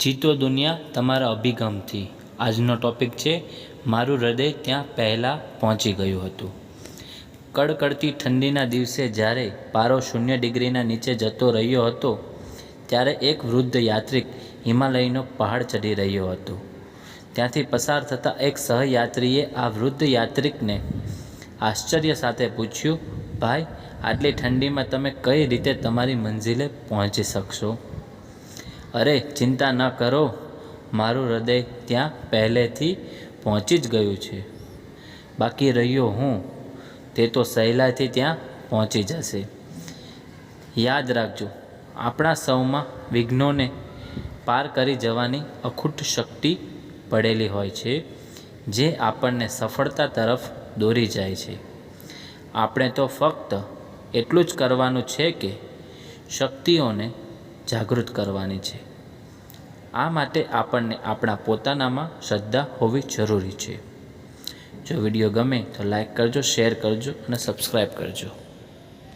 જીતો દુનિયા તમારા અભિગમથી। આજનો ટૉપિક છે મારું હૃદય ત્યાં પહેલાં પહોંચી ગયું હતું। કડકડતી ઠંડીના દિવસે જ્યારે પારો 0 ડિગ્રીના નીચે જતો રહ્યો હતો ત્યારે એક વૃદ્ધ યાત્રિક હિમાલયનો પહાડ ચડી રહ્યો હતો। ત્યાંથી પસાર થતા એક સહયાત્રીએ આ વૃદ્ધ યાત્રિકને આશ્ચર્ય સાથે પૂછ્યું, ભાઈ, આટલી ઠંડીમાં તમે કઈ રીતે તમારી મંઝિલે પહોંચી શકશો? અરે ચિંતા ન કરો, મારું હૃદય ત્યાં પહેલેથી પહોંચી જ ગયું છે। બાકી રહ્યો હું, તે તો સહેલાઈથી ત્યાં પહોંચી જશે। યાદ રાખજો, આપણા સૌમાં વિઘ્નોને પાર કરી જવાની અખૂટ શક્તિ પડેલી હોય છે, જે આપણને સફળતા તરફ દોરી જાય છે। આપણે તો ફક્ત એટલું જ કરવાનું છે કે શક્તિઓને જાગૃત કરવાની છે। આ માટે આપણને આપણા પોતાનામાં શ્રદ્ધા હોવી જરૂરી છે। જો વિડીયો ગમે તો લાઈક કરજો, શેર કરજો અને સબસ્ક્રાઈબ કરજો।